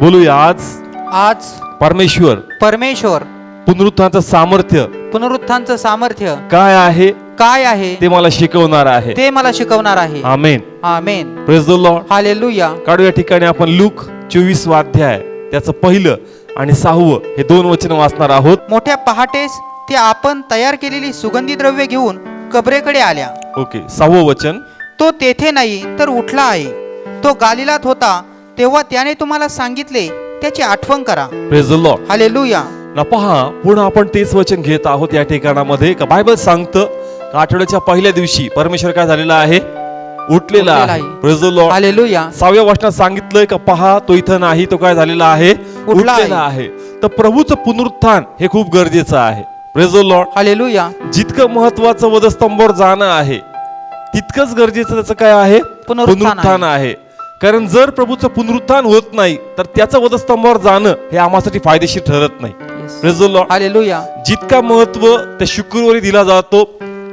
बोलूया आज परमेश्वर पुनरुत्थानाचं सामर्थ्य काय आहे ते मला शिकवणार आहे amen amen. Praise the Lord. Hallelujah. काढू या ठिकाणी आपण लूक 24 अध्याय त्याचं 1 आणि 6 हे 2 वचन वाचणार आहोत. मोठ्या पहाटेस ते आपण तयार केलेली सुगंधी द्रव्ये घेऊन कबरेकडे आल्या. ओके, 6 वचन. तो तेथे नाही तर उठला आहे. तो गालिलात होता तेव्हा त्याने तुम्हाला सांगितले त्याची आठवण करा. Praise the Lord. हालेलुया. ना पहा, पुन्हा आपण तेच वचन घेत आहोत या ठिकाणामध्ये. का बायबल सांगतं का आठवड्याच्या पहिल्या दिवशी परमेश्वर काय झालेला आहे? उठलेला आहे. Praise the Lord. हालेलुया. 6व्या वचनात सांगितलंय का पहा तो इथं नाही, तो काय झालेला आहे? उठलेला आहे. तर प्रभूचं पुनरुत्थान हे खूप गरजेचं आहे. Praise the Lord. हालेलुया. जितकं महत्वाचं वधस्तंभावर जाणं आहे तितकंच गरजेचं त्याचं काय आहे? पुनरुत्थान आहे. कारण जर प्रभूचं पुनरुत्थान होत नाही तर त्याचं वधस्तंभावर जाणं हे आम्हासाठी फायदेशीर ठरत नाही. Praise the Lord. हालेलुया. जितका महत्व त्या शुक्रवारी दिला जातो,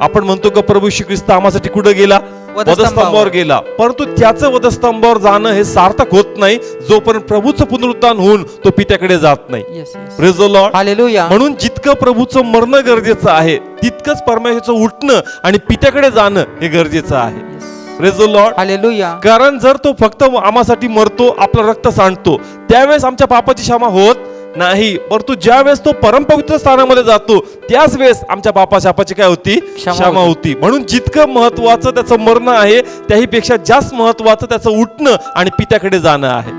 आपण म्हणतो का प्रभू श्री ख्रिस्त आम्हासाठी कुठे गेला? वधस्तंभावर गेला. परंतु त्याचं वधस्तंभावर जाणं हे सार्थक होत नाही जोपर्यंत प्रभूचं पुनरुत्थान होऊन तो पित्याकडे जात नाही. Praise the Lord. हालेलुया. म्हणून जितकं प्रभूचं मरणं गरजेचं आहे तितकंच परमेश्वराचं उठणं आणि पित्याकडे जाणं हे गरजेचं आहे. Praise the Lord. हालेलुया. कारण जर तो फक्त आम्हासाठी मरतो, आपलं रक्त सांडतो, त्यावेळेस आमच्या पापाची क्षमा होत नाही. परंतु ज्या वेळेस तो परमपवित्र स्थानामध्ये जातो त्याच वेळेस आमच्या पापाची काय होती? क्षमा होती. म्हणून जितकं महत्वाचं त्याचं मरण आहे त्याहीपेक्षा जास्त महत्वाचं त्याचं उठणं आणि पित्याकडे जाणं आहे.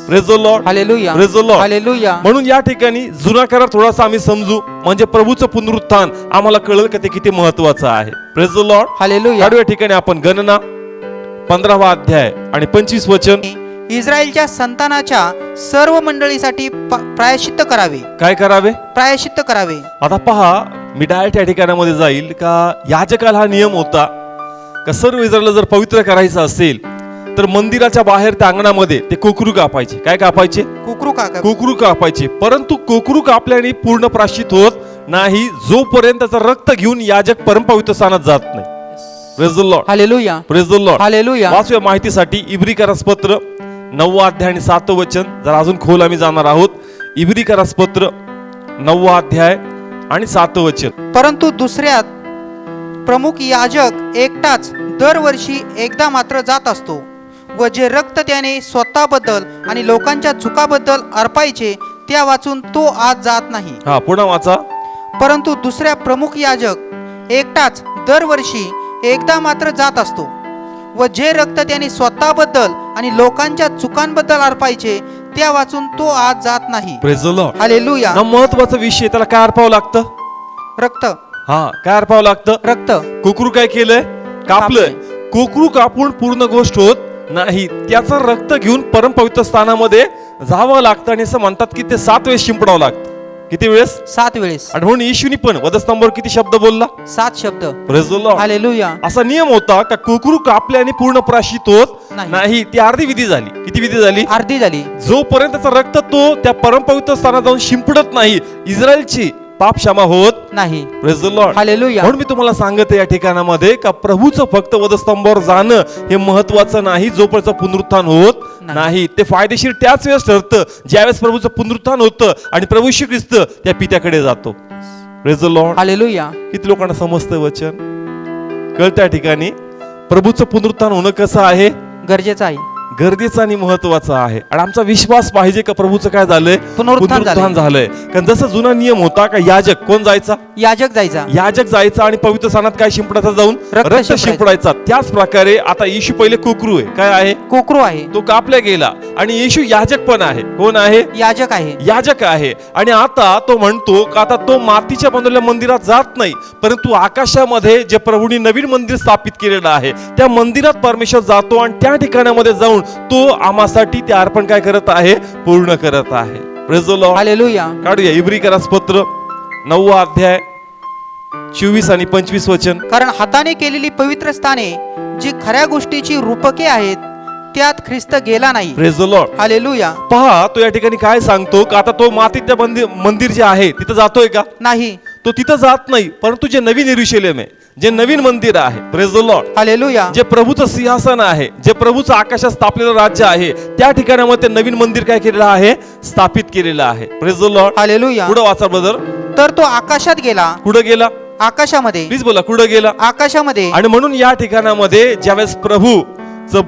Praise the Lord. Hallelujah. Praise the Lord. Hallelujah. म्हणून या ठिकाणी जुना करार थोडासा आम्ही समजू, म्हणजे प्रभूचं पुनरुत्थान आम्हाला कळलं की ते किती महत्वाचं आहे. Praise the Lord. हालेलुया. या ठिकाणी आपण गणना 15वा अध्याय आणि 25 वचन. इस्रायलच्या संतानाच्या सर्व मंडळीसाठी प्रायश्चित्त करावे. काय करावे? प्रायश्चित्त करावे. आता पहा, मी डायरेक्ट या ठिकाणामध्ये जाईल का याजकाला हा नियम होता का सर्व इस्रायलला जर पवित्र करायचं असेल तर मंदिराच्या बाहेर त्या अंगणामध्ये ते कोकरू कापायचे. काय कापायचे? कोकरू कापायचे. परंतु कोकरू कापल्याने पूर्ण प्रायश्चित होत नाही जोपर्यंत त्याचं रक्त घेऊन याजक परमपवित्र स्थानात जात नाही. Praise the Lord. Hallelujah. Praise the Lord. Hallelujah. वाचूया माहितीसाठी इब्रिकरासपत्र 9वा अध्याय आणि 7वं वचन. जरा अजून खोल आम्ही जाणार आहोत. इब्रिकरासपत्र 9वा अध्याय आणि 7वं वचन. परंतु दुसऱ्यात प्रमुख याजक एकटाच दरवर्षी एकदा मात्र जात असतो व जे रक्त त्याने स्वतःबद्दल आणि लोकांच्या चुकाबद्दल अर्पायचे त्या वाचून तो आज जात नाही. हा, पुन्हा वाचा. परंतु दुसऱ्या प्रमुख याजक एकटाच दरवर्षी एकदा मात्र जात असतो व जे रक्त त्याने स्वतःबद्दल आणि लोकांच्या चुकांबद्दल अर्पायचे त्या वाचून तो आज जात नाही. Praise the Lord. हालेलुया. महत्वाचा विषय, त्याला काय अर्पावं लागतं? रक्त. हा, काय अर्पावं लागतं? रक्त. कोकरू काय केलंय? कापलंय. कोकरू कापून पूर्ण गोष्ट होत नाही, त्याचं रक्त घेऊन परमपवित्र स्थानामध्ये जावं लागतं आणि असं म्हणतात की ते 7 वेळेस शिंपडावं लागतं. किती वेळेस? 7 वेळेस. आणि म्हणून येशूनी पण वधस्तंभावर किती शब्द बोलला? 7 शब्द. Praise the Lord. हालेलुया. असा नियम होता का कोकरू कापल्याने पूर्ण प्रायश्चित होत नाही. ती अर्धी विधी झाली. किती विधी झाली? अर्धी झाली. जोपर्यंत त्याचं रक्त तो त्या परमपवित्र स्थानात जाऊन शिंपडत नाही इस्रायलची पाप क्षमा होत नाही. Praise the Lord. हालेलुया. म्हणून मी तुम्हाला सांगते या ठिकाणामध्ये का प्रभूचं फक्त वधस्तंभावर जाणं हे महत्वाचं नाही जोपर्यंत पुनरुत्थान होत नाही. ते फायदेशीर त्याच वेळेस ठरतं ज्यावेळेस प्रभूचं पुनरुत्थान होतं आणि प्रभू श्री ख्रिस्त त्या पित्याकडे जातो. Praise the Lord. हालेलुया. किती लोकांना समजतं वचन? कळतं या ठिकाणी प्रभूचं पुनरुत्थान होणं कसं आहे? गरजेचं आहे, गरजेचं आणि महत्वाचं आहे. आणि आमचा विश्वास पाहिजे का प्रभूचं काय झालंय? पुनरुत्थान झालंय. कारण जसं जुना नियम होता का याजक कोण जायचा? याजक जायचा आणि पवित्र स्थानात काय शिंपडायचा? जाऊन रक्त शिंपडायचा. त्याच प्रकारे आता येशू पहिले कोकरू आहे. काय आहे? कोकरू आहे. तो कापला गेला आणि येशू याजक पण आहे. कोण आहे? याजक आहे. आणि आता तो म्हणतो का आता तो मातीच्या बनवलेल्या मंदिरात जात नाही, परंतु आकाशामध्ये जे प्रभूंनी नवीन मंदिर स्थापित केलेलं आहे त्या मंदिरात परमेश्वर जातो आणि त्या ठिकाणामध्ये जाऊन तो आम्हासाठी ते अर्पण काय करत आहे? पूर्ण करत आहे. Praise the Lord. हालेलुया. काढूया इब्रिकरासपत्र 9वा अध्याय 24 आणि 25 वचन. कारण हाताने केलेली पवित्र स्थाने जी खऱ्या गोष्टीची रूपके आहेत त्यात ख्रिस्त गेला नाही. Praise the Lord. हालेलुया. पहा, तो या ठिकाणी काय सांगतो का आता तो मातीच्या मंदिर जे आहे तिथं जातोय का? नाही. तो तिथं जात नाही, परंतु जे नवीन यरूशलेम आहे जे नवीन मंदिर आहे, प्रेज द लॉर्ड, हालेलुया, जे प्रभूचं सिंहासन आहे, जे प्रभूचं आकाशात स्थापलेलं राज्य आहे, त्या ठिकाणामध्ये नवीन मंदिर काय केलेलं आहे, स्थापित केलेलं आहे. Praise the Lord. हालेलुया. पुढे वाचा ब्रदर. तर तो आकाशात गेला, कुठं गेला? आकाशामध्ये, प्लीज बोला, कुठं गेला? आकाशामध्ये. आणि म्हणून या ठिकाणामध्ये ज्यावेळेस प्रभू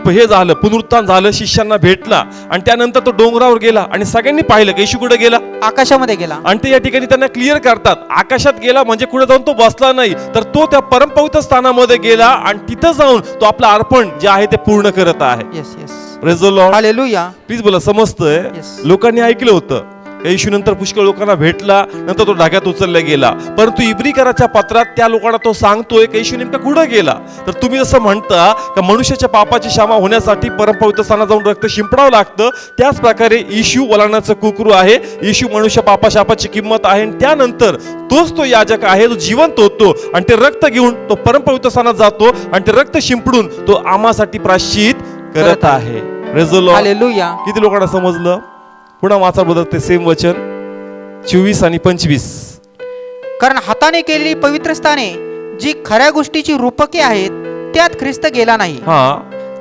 हे झालं, पुनरुत्थान झालं, शिष्यांना भेटला आणि त्यानंतर तो डोंगरावर गेला आणि सगळ्यांनी पाहिलं की येशू कुठे गेला, आकाशामध्ये गेला. आणि ते या ठिकाणी त्यांना क्लिअर करतात, आकाशात गेला म्हणजे कुठे जाऊन तो बसला नाही, तर तो त्या परमपवित्र स्थानामध्ये गेला आणि तिथं जाऊन तो आपलं अर्पण जे आहे ते पूर्ण करत आहे. Yes yes, praise the Lord. Hallelujah. Please बोला, समजतंय? Yes. लोकांनी ऐकलं होतं येशू नंतर पुष्कळ लोकांना भेटला, नंतर तो ढाग्यात उचलला गेला, परंतु इब्रीकराच्या पत्रात त्या लोकांना तो सांगतोय की येशू नेमका कुठं गेला. तर तुम्ही जसं म्हणता की मनुष्याच्या पापाची क्षमा होण्यासाठी परमपवित्र स्थानात जाऊन रक्त शिंपडावं लागतं, त्याच प्रकारे येशू वलानाचं कुकरू आहे, येशू मनुष्य पापाशापाची किंमत आहे, आणि त्यानंतर तोच तो याजक आहे जो जिवंत होतो आणि ते रक्त घेऊन तो परमपवित्र स्थानात जातो आणि ते रक्त शिंपडून तो आम्हासाठी प्रायश्चित करत आहे. Praise the Lord. हालेलुया. किती लोकांना समजलं? पुन्हा वाचा बदल ते सेम वचन 24 आणि 25. कारण हाताने केलेली पवित्र स्थाने जी खऱ्या गोष्टीची रूपके आहेत त्यात ख्रिस्त गेला नाही, हा,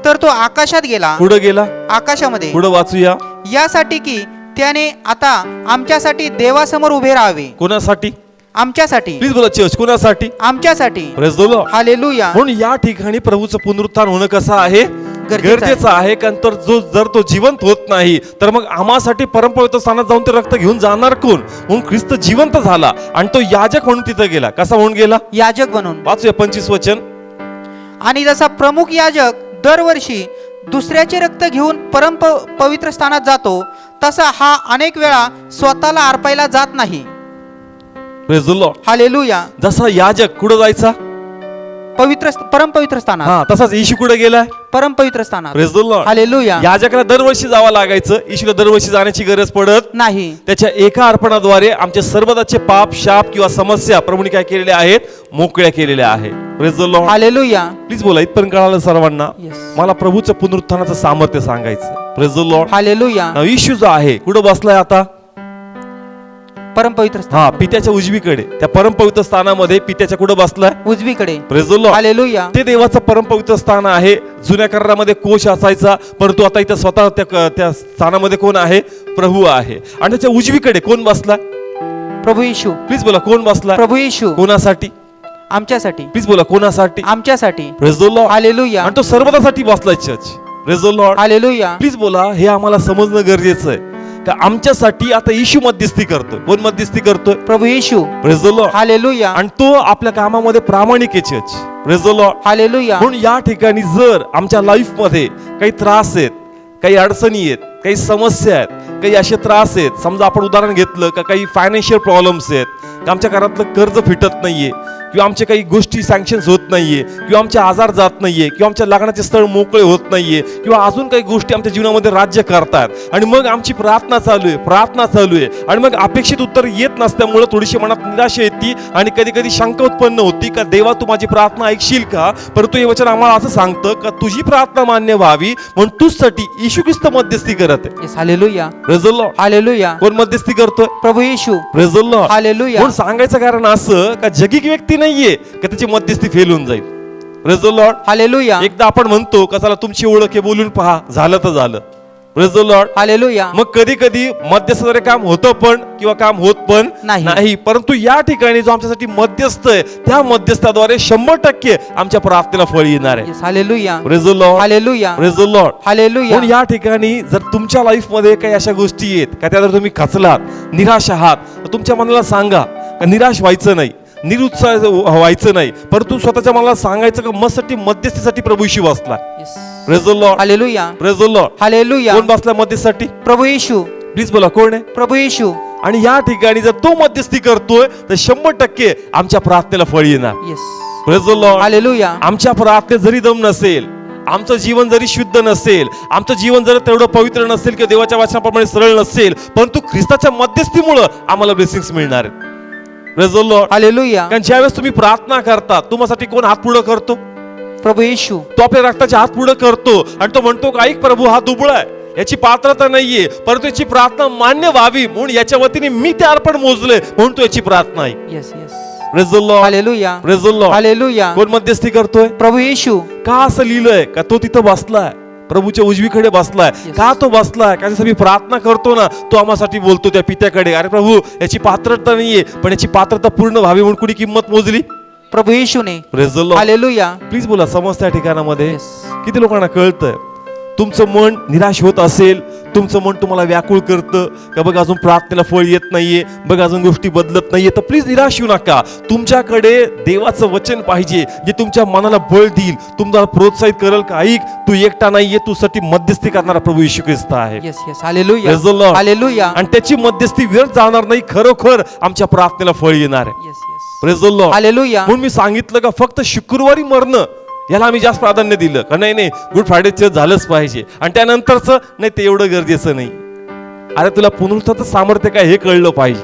तर तो आकाशात गेला, पुढे गेला. आकाशामध्ये, पुढे वाचूया. यासाठी की त्याने आता आमच्यासाठी देवासमोर उभे राहावे. कोणासाठी? आमच्यासाठी. प्लीज बोला चर्च, कोणासाठी? आमच्यासाठी. Praise the Lord. हालेलुया. म्हणून या ठिकाणी प्रभूचं पुनरुत्थान होणं कसं आहे? गरजेचं आहे. कारण तर जर तो जिवंत होत नाही तर मग आम्हासाठी परमपवित्र स्थानात जाऊन ते रक्त घेऊन जाणार कोण? म्हणून ख्रिस्त जिवंत झाला आणि तो याजक म्हणून तिथे गेला. कसा म्हणून गेला? याजक बनून. वाचूया 25 वचन. आणि जसा प्रमुख याजक दरवर्षी दुसऱ्याचे रक्त घेऊन पवित्र स्थानात जातो, तसा हा अनेक वेळा स्वतःला अर्पायला जात नाही. Praise the Lord. हालेलुया. जसा याजक कुठं जायचा? परमपवित्र स्थानात. हा, तसाच येशू कुठे गेलाय? परमपवित्र स्थानात. Praise the Lord. हालेलुया. याजकाला दरवर्षी जावं लागायचं, येशूला दरवर्षी जाण्याची गरज पडत नाही. त्याच्या एका अर्पणाद्वारे आमचे सर्वदाचे पाप, शाप किंवा समस्या प्रभूने काय केलेल्या आहेत? मोकळ्या केलेल्या आहेत. Praise the Lord. Hallelujah. Please बोला, इथपर्यंत कळालं सर्वांना? Yes. मला प्रभूचं पुनरुत्थानाचं सामर्थ्य सांगायचं. Praise the Lord. हालेलुया. येशू जो आहे कुठं बसलाय आता? परमपवित्र स्थान. हा, पित्याच्या उजवीकडे. त्या परमपवित्र स्थानामध्ये पित्याच्या कुठं बसलाय? उजवीकडे. Praise the Lord. हालेलुया. ते देवाचं परमपवित्र स्थान आहे. जुन्या करारामध्ये कोश असायचा, परंतु आता इथं स्वतः त्या स्थानामध्ये कोण आहे? प्रभू आहे. आणि त्याच्या उजवीकडे कोण बसला? प्रभू येशू. प्लीज बोला, कोण बसला? प्रभू येशू. कोणासाठी? आमच्यासाठी. प्लीज बोला, कोणासाठी? आमच्यासाठी. Praise the Lord. हालेलुया. आणि तो सर्वदासाठी बसलाय church. Praise the Lord. Hallelujah. Please बोला, हे आम्हाला समजणं गरजेचं आहे का आमच्यासाठी आता येशू मध्यस्थी करतोय. कोण मध्यस्थी करतोय? प्रभू Yeshu. Praise the Lord. Hallelujah. आणि तो आपल्या कामामध्ये प्रामाणिक आहे church. Praise the Lord. Hallelujah. म्हणून या ठिकाणी जर आमच्या लाईफ मध्ये काही त्रास आहेत, काही अडचणी आहेत, काही समस्या आहेत, काही असे त्रास आहेत, समजा आपण उदाहरण घेतलं का काही फायनान्शियल प्रॉब्लेम्स आहेत, का आमच्या घरातलं कर्ज फिटत नाहीये, किंवा आमच्या काही गोष्टी सँक्शन्स होत नाहीये, किंवा आमचे आजार जात नाहीये, किंवा आमच्या लग्नाचे स्थळ मोकळे होत नाहीये, किंवा अजून काही गोष्टी आमच्या जीवनामध्ये राज्य करतात, आणि मग आमची प्रार्थना चालू आहे आणि मग अपेक्षित उत्तर येत नसल्यामुळे थोडीशी मनात निराशा येते आणि कधी कधी शंका उत्पन्न होती का देवा तू माझी प्रार्थना ऐकशील का? परंतु हे वचन आम्हाला असं सांगतं का तुझी प्रार्थना मान्य व्हावी म्हणून तुझसाठी येशू ख्रिस्त मध्यस्थी करत आहे. Hallelujah. Praise the Lord. Hallelujah. कोण मध्यस्थी करतोय? प्रभू Yeshu. Praise the Lord. Hallelujah. म्हणून सांगायचं कारण असं का जगिक व्यक्ती नाहीये का त्याची मध्यस्थी फेल होऊन जाईल. Praise the Lord. हालेलुया. एकदा आपण म्हणतो का चला तुमची ओळख आहे, बोलून पहा, झालं तर झालं. Praise the Lord. हालेलुया. मग कधी कधी मध्यस्थाद्वारे काम होतं पण किंवा काम होत पण नाही, परंतु या ठिकाणी जो आमच्यासाठी मध्यस्थ आहे त्या मध्यस्थाद्वारे 100% आमच्या प्रार्थनेला फळ येणार आहे. Hallelujah. Praise the Lord. Hallelujah. Praise the Lord. Hallelujah. म्हणून या ठिकाणी जर तुमच्या लाईफ मध्ये काही अशा गोष्टी आहेत का त्यावर तुम्ही खचलात, निराश आहात, तर तुमच्या मनाला सांगा का निराश व्हायचं नाही, निरुत्साह व्हायचं नाही, परंतु स्वतःच्या मनाला सांगायचं का मसाठी मध्यस्थीसाठी प्रभू येशू बसला. Praise the Lord. Hallelujah. Praise the Lord. Hallelujah. कोण बसला मध्यस्थीसाठी? प्रभू येशू. प्लीज बोला, कोण आहे? प्रभू येशू. आणि या ठिकाणी जर तो मध्यस्थी करतोय तर 100% आमच्या प्रार्थनेला फळ येणार. Praise the Lord. हालेलुया. आमच्या प्रार्थनेत जरी दम नसेल, आमचं जीवन जरी शुद्ध नसेल, आमचं जीवन जर तेवढं पवित्र नसेल किंवा देवाच्या वचनाप्रमाणे सरळ नसेल, परंतु ख्रिस्ताच्या मध्यस्थीमुळे आम्हाला ब्लेसिंग्स मिळणार आहेत. Praise the Lord. हालेलुया. कारण ज्यावेळेस तुम्ही प्रार्थना करता तुमच्यासाठी कोण हात पुढे करतो? प्रभू येशू. तो आपल्या रक्ताचे हात पुढे करतो आणि तो म्हणतो का ऐक प्रभू, हा दुबळा आहे, याची पात्रता नाहीये, परंतु याची प्रार्थना मान्य व्हावी म्हणून याच्या वतीने मी ते अर्पण मोजले म्हणून तो याची प्रार्थना आहे. Yes yes. Praise the Lord, hallelujah, praise the Lord. Hallelujah. कोण मध्यस्थी करतोय? प्रभू येशू. का असं लिहिलंय? का तो तिथं बसलाय, प्रभूच्या उजवीकडे बसलाय. का तो बसलाय? कारण आम्ही प्रार्थना करतो ना, तो आम्हासाठी बोलतो त्या पित्याकडे, अरे प्रभू याची पात्रता नाहीये, पण याची पात्रता पूर्ण व्हावी म्हणून कुणी किंमत मोजली? प्रभू येशूने. Praise the Lord. Hallelujah. Please बोला, समजत्या ठिकाणामध्ये Yes. किती लोकांना कळतंय? तुमचं मन निराश होत असेल, तुमचं मन तुम्हाला व्याकुळ करतं का बघ अजून प्रार्थनेला फळ येत नाहीये, बघ अजून गोष्टी बदलत नाहीये, तर प्लीज निराश होऊ नका. तुमच्याकडे देवाचं वचन पाहिजे जे तुमच्या मनाला बळ देईल, तुम्हाला प्रोत्साहित करेल का ऐक तू एकटा नाहीये, तू साठी मध्यस्थी करणारा प्रभू येशू ख्रिस्त आहे. Yes yes. Hallelujah, Praise the Lord. Hallelujah. आणि त्याची मध्यस्थी व्यर्थ जाणार नाही, खरोखर आमच्या प्रार्थनेला फळ येणार आहे. Yes yes. Praise the Lord. Hallelujah. म्हणून मी सांगितलं का फक्त शुक्रवारी मरणं याला आम्ही जास्त प्राधान्य दिलं का नाही गुड फ्रायडेचं झालंच पाहिजे आणि त्यानंतरचं नाही ते एवढं गरजेचं नाही. अरे तुला पुनरुत्थानाचं सामर्थ्य काय हे कळलं पाहिजे.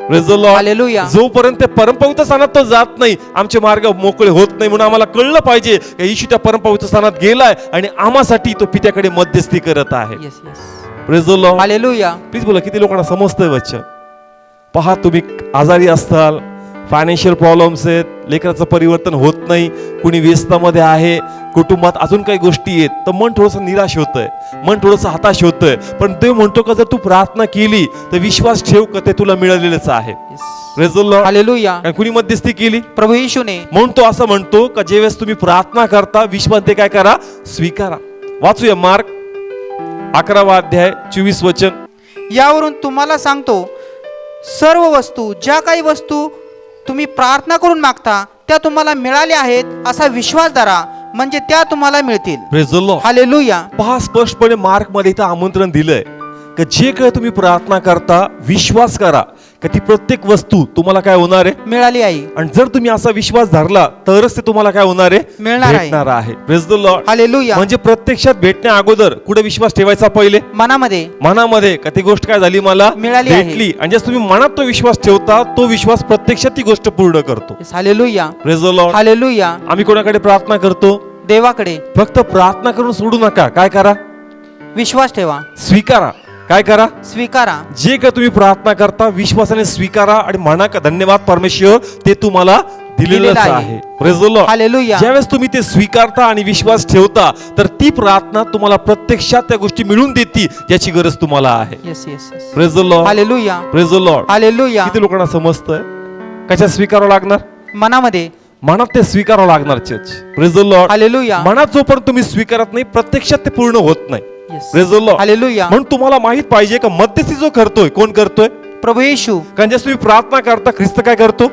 Praise the Lord. हालेलुया. जोपर्यंत परमपवित्र स्थानात तो जात नाही आमचे मार्ग मोकळे होत नाही, म्हणून आम्हाला कळलं पाहिजे की येशू त्या परमपवित्र स्थानात गेलाय आणि आम्हासाठी तो पित्याकडे मध्यस्थी करत आहे. Yes yes. Praise the Lord. Hallelujah. Please बोला, किती लोकांना समजतंय वचन? पहा, तुम्ही आजारी असताल, फायनान्शियल प्रॉब्लेम्स आहेत, लेकराचं परिवर्तन होत नाही, कुणी व्यस्तामध्ये आहे, कुटुंबात अजून काही गोष्टी आहेत, तर मन थोडंसं निराश होतंय, मन थोडंसं हताश होतंय. पण देव म्हणतो का जर तू प्रार्थना केली तर विश्वास ठेव का ते तुला मिळालेलंच आहे. Praise the Lord. हालेलुया. कारण कुणी मध्यस्थी केली? प्रभू येशूने. म्हणून तो असं म्हणतो का ज्यावेळेस तुम्ही प्रार्थना करता विश्वास ते काय करा? स्वीकारा. वाचूया मार्क 11 अध्याय 24 वचन. यावरून तुम्हाला सांगतो, सर्व वस्तू, ज्या काही वस्तू तुम्ही प्रार्थना करून मागता त्या तुम्हाला मिळाल्या आहेत असा विश्वास धरा, म्हणजे त्या तुम्हाला मिळतील. Praise the Lord. हालेलुया. पहा, स्पष्टपणे मार्क मध्ये इथं आमंत्रण दिलंय की जे काय तुम्ही प्रार्थना करता विश्वास करा का ती प्रत्येक वस्तू तुम्हाला काय होणार आहे? मिळाली आहे. आणि जर तुम्ही असा विश्वास धरला तरच ते तुम्हाला काय होणार आहे? मिळणार आहे. भेटणार आहे. Praise the Lord. हालेलुया. म्हणजे प्रत्यक्षात भेटण्या अगोदर कुठे विश्वास ठेवायचा? पहिले मनामध्ये. मनामध्ये का ती गोष्ट काय झाली मला मिळाली आहे. भेटली. आणि जर तुम्ही मनात तो विश्वास ठेवता तो विश्वास प्रत्यक्षात ती गोष्ट पूर्ण करतो. Yes, hallelujah. Praise the Lord. Hallelujah. आम्ही कोणाकडे प्रार्थना करतो? देवाकडे. फक्त प्रार्थना करून सोडू नका. काय करा? विश्वास ठेवा. स्वीकारा. काय करा? स्वीकारा. जे काय तुम्ही प्रार्थना करता विश्वासाने स्वीकारा आणि म्हणा का धन्यवाद परमेश्वर ते तुम्हाला दिलेलंच आहे. Praise the Lord. हालेलुया. ज्यावेळेस तुम्ही ते स्वीकारता आणि विश्वास ठेवता तर ती प्रार्थना तुम्हाला प्रत्यक्षात त्या गोष्टी मिळून देते ज्याची गरज तुम्हाला आहे. Yes yes yes. Praise the Lord. Hallelujah. Praise the Lord. Hallelujah. किती लोकांना समजतंय? कशात स्वीकारावं लागणार? मनामध्ये. मनात ते स्वीकारावं लागणार. Church. Praise the Lord. Hallelujah. मनात जोपर्यंत तुम्ही स्वीकारत नाही प्रत्यक्षात ते पूर्ण होत नाही. Yes. Praise the Lord. Hallelujah. म्हणून तुम्हाला माहित पाहिजे का मध्यस्थी जो करतोय कोण करतोय? प्रभू येशू. कारण जर तुम्ही प्रार्थना करता ख्रिस्त काय करतो?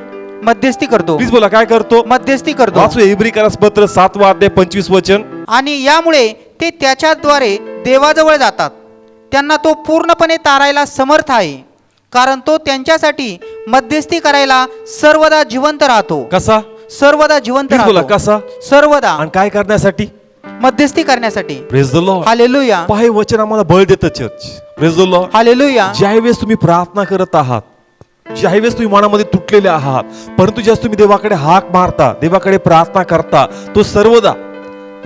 मध्यस्थी करतो. प्लीज बोला, काय करतो? मध्यस्थी करतो. वाचू इब्रिकारास पत्र 7 अध्याय 25 वचन. आणि यामुळे ते त्याच्याद्वारे देवाजवळ जातात. त्यांना तो पूर्णपणे तारायला समर्थ आहे, कारण तो त्यांच्यासाठी मध्यस्थी करायला सर्वदा जिवंत राहतो. कसा? सर्वदा जिवंत प्लीज बोला, राहतो. कसा? सर्वदा. आणि काय करण्यासाठी? मध्यस्थी करण्यासाठी. Praise the Lord. हालेलुया. पहा, हे वचन आम्हाला बळ देतं church. Praise the Lord. Hallelujah. ज्यावेळेस तुम्ही प्रार्थना करत आहात, ज्यावेळेस तुम्ही मनामध्ये तुटलेले आहात, परंतु ज्यावेळेस तुम्ही देवाकडे हाक मारता, देवाकडे प्रार्थना करता, तो सर्वदा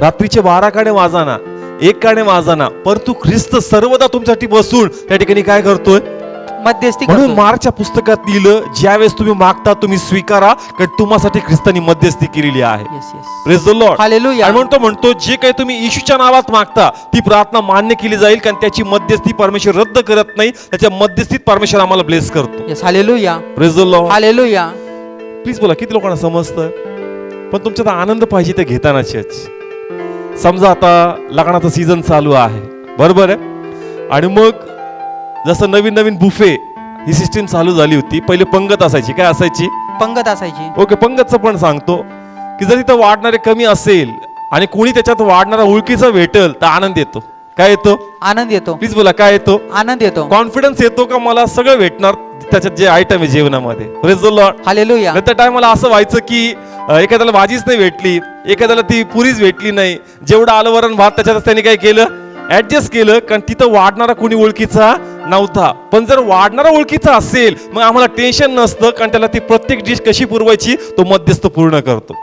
रात्रीचे 12 काणे वाजाना, 1 काणे वाजाना, परंतु ख्रिस्त सर्वदा तुमच्यासाठी बसून त्या ठिकाणी काय करतोय? मध्यस्थी म्हणून करतो. मार्कच्या पुस्तकात लिहिलं, ज्यावेळेस तुम्ही मागता तुम्ही स्वीकारा, कारण तुम्हासाठी ख्रिस्तानी मध्यस्थी केलेली आहे. Yes, yes. Praise the Lord. Hallelujah. आणि म्हणतो जे काही तुम्ही येशूच्या नावात मागता ती प्रार्थना मान्य केली जाईल, कारण त्याची मध्यस्थी परमेश्वर रद्द करत नाही, त्याच्या मध्यस्थीत परमेश्वर आम्हाला ब्लेस करतो. Yes, hallelujah. Praise the Lord. Hallelujah. Please बोला, किती लोकांना समजतं? पण तुमच्यात आनंद पाहिजे ते घेताना चर्च. समजा आता लग्नाचा सीझन चालू आहे, बरोबर आहे, आणि मग जसं नवीन बुफे ही सिस्टीम चालू झाली होती. पहिले पंगत असायची. काय असायची? पंगत असायची. ओके, पंगतचं पण सांगतो की जर इथं वाढणारे कमी असेल आणि कोणी त्याच्यात वाढणारा ओळखीचा भेटल तर आनंद येतो. काय येतो? आनंद येतो. प्लीज बोला, काय येतो? आनंद येतो. कॉन्फिडन्स येतो का मला सगळं भेटणार त्याच्यात जे आयटम आहे जेवणामध्ये. Praise the Lord. हालेलुया. त्या टायमाला असं व्हायचं की एखाद्याला भाजीच नाही भेटली, एखाद्याला ती पुरीच भेटली नाही, जेवढं आलं वरण भात त्याच्यात त्यांनी काय केलं? ऍडजस्ट केलं, कारण तिथं वाढणारा कोणी ओळखीचा नव्हता. पण जर वाढणारा ओळखीचा असेल मग आम्हाला टेन्शन नसतं, कारण त्याला ती प्रत्येक डिश कशी पुरवायची तो मध्यस्थ पूर्ण करतो.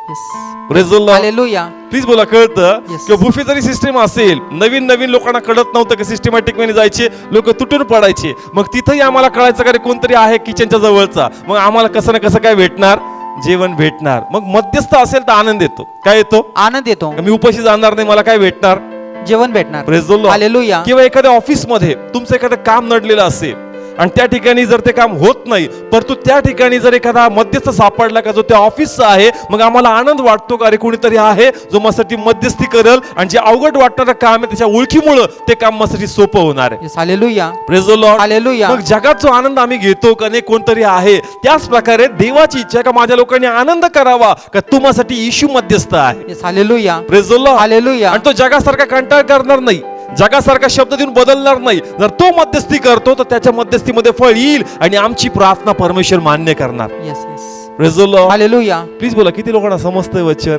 Praise the Lord. Hallelujah. Please बोला, कळतं Yes. की बुफे जरी सिस्टम असेल, नवीन लोकांना कळत नव्हतं की सिस्टमॅटिक मध्ये जायचे, लोक तुटून पडायचे. मग तिथंही आम्हाला कळायचं का रे कोणतरी आहे किचनच्या जवळचा, मग आम्हाला कसं ना कसं काय भेटणार? जेवण भेटणार. मग मध्यस्थ असेल तर आनंद येतो. काय येतो? आनंद येतो. मी उपाशी जाणार नाही, मला काय भेटणार? जेवण भेटणार. Praise the Lord. हालेलुया. किंवा एखाद्या ऑफिस मध्ये तुमचं एखादं काम नडलेलं असेल आणि त्या ठिकाणी जर ते काम होत नाही, परंतु त्या ठिकाणी जर एखादा मध्यस्थ सापडला का जो त्या ऑफिसचा आहे, मग आम्हाला आनंद वाटतो का अरे कोणीतरी आहे जो माझ्यासाठी मध्यस्थी करेल आणि जे अवघड वाटणारं काम आहे त्याच्या ओळखीमुळं ते काम माझ्यासाठी सोपं होणार आहे. Yes, hallelujah. Praise the Lord. Hallelujah. मग जगात जो आनंद आम्ही घेतो का नाही कोणतरी आहे, त्याच प्रकारे देवाची इच्छा का माझ्या लोकांनी आनंद करावा का तुम्हासाठी येशू मध्यस्थ आहे. Yes, hallelujah. Praise the Lord. Hallelujah. आणि तो जगासारखा कंटाळ करणार नाही, जगासारखा शब्द देऊन बदलणार नाही. जर तो मध्यस्थी करतो तर त्याच्या मध्यस्थीमध्ये फळ येईल आणि आमची प्रार्थना परमेश्वर मान्य करणार. Yes, yes. Praise the Lord. Hallelujah. Please बोला, किती लोकांना समजतंय वचन?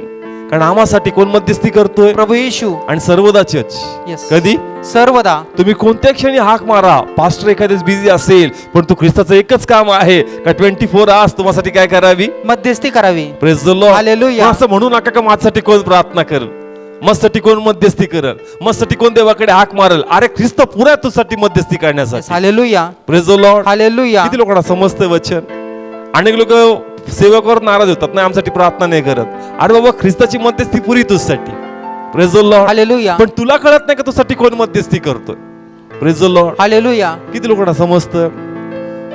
कारण आम्हासाठी कोण मध्यस्थी करतोय? प्रभू येशू. आणि सर्वदा चर्च. Yes. कधी? सर्वदा. तुम्ही कोणत्या क्षणी हाक मारा, पास्टर एखादेच बिझी असेल, पण तू ख्रिस्ताचं एकच काम आहे का 24 आवर्स तुम्हासाठी काय करावी? मध्यस्थी करावी. Praise the Lord. हालेलुया. असं म्हणू नका का माझ्यासाठी कोण प्रार्थना करेल, माझ्यासाठी कोण मध्यस्थी करेल, माझ्यासाठी कोण देवाकडे हाक मारेल. अरे ख्रिस्त पुरा आहे तुझ्यासाठी मध्यस्थी Yes, करण्यासाठी. Hallelujah. Praise the Lord. Hallelujah. किती लोकांना समजतंय वचन? अनेक लोक सेवकावर नाराज होतात, नाही आमच्यासाठी प्रार्थना नाही करत. अरे बाबा, ख्रिस्ताची मध्यस्थी पुरी तुझ्यासाठी. Praise the Lord. हालेलुया. पण तुला कळत नाही का तुझ्यासाठी कोण मध्यस्थी करतोय. Praise the Lord. हालेलुया. किती लोकांना समजतं?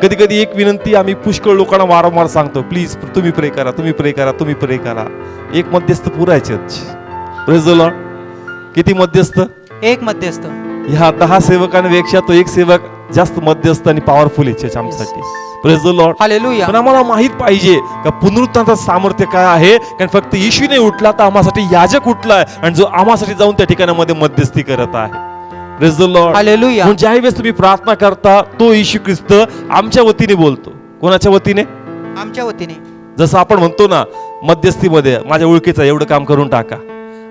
कधी कधी एक विनंती आम्ही पुष्कळ लोकांना वारंवार सांगतो, प्लीज तुम्ही प्रे करा, तुम्ही प्रे करा, तुम्ही प्रे करा. एक मध्यस्थ पुरा आहे चर्च. Praise the Lord. किती मध्यस्थ? एक मध्यस्थ. ह्या 10 सेवकांपेक्षा तो एक सेवक जास्त मध्यस्थ आणि पॉवरफुल आहे चर्च आमच्यासाठी. Praise the Lord. हालेलुया. पण आम्हाला माहित पाहिजे का पुनरुत्थानाचं सामर्थ्य काय आहे. कारण फक्त येशू नाही उठला तर आम्हासाठी याजक उठलाय आणि जो आम्हासाठी जाऊन त्या ठिकाणामध्ये मध्यस्थी करत आहे. Praise the Lord. हालेलुया. ज्या वेळेस तुम्ही प्रार्थना करता तो येशू ख्रिस्त आमच्या वतीने बोलतो. कोणाच्या वतीने? आमच्या वतीने. जसं आपण म्हणतो ना मध्यस्थीमध्ये, माझ्या ओळखीचं एवढं काम करून टाका,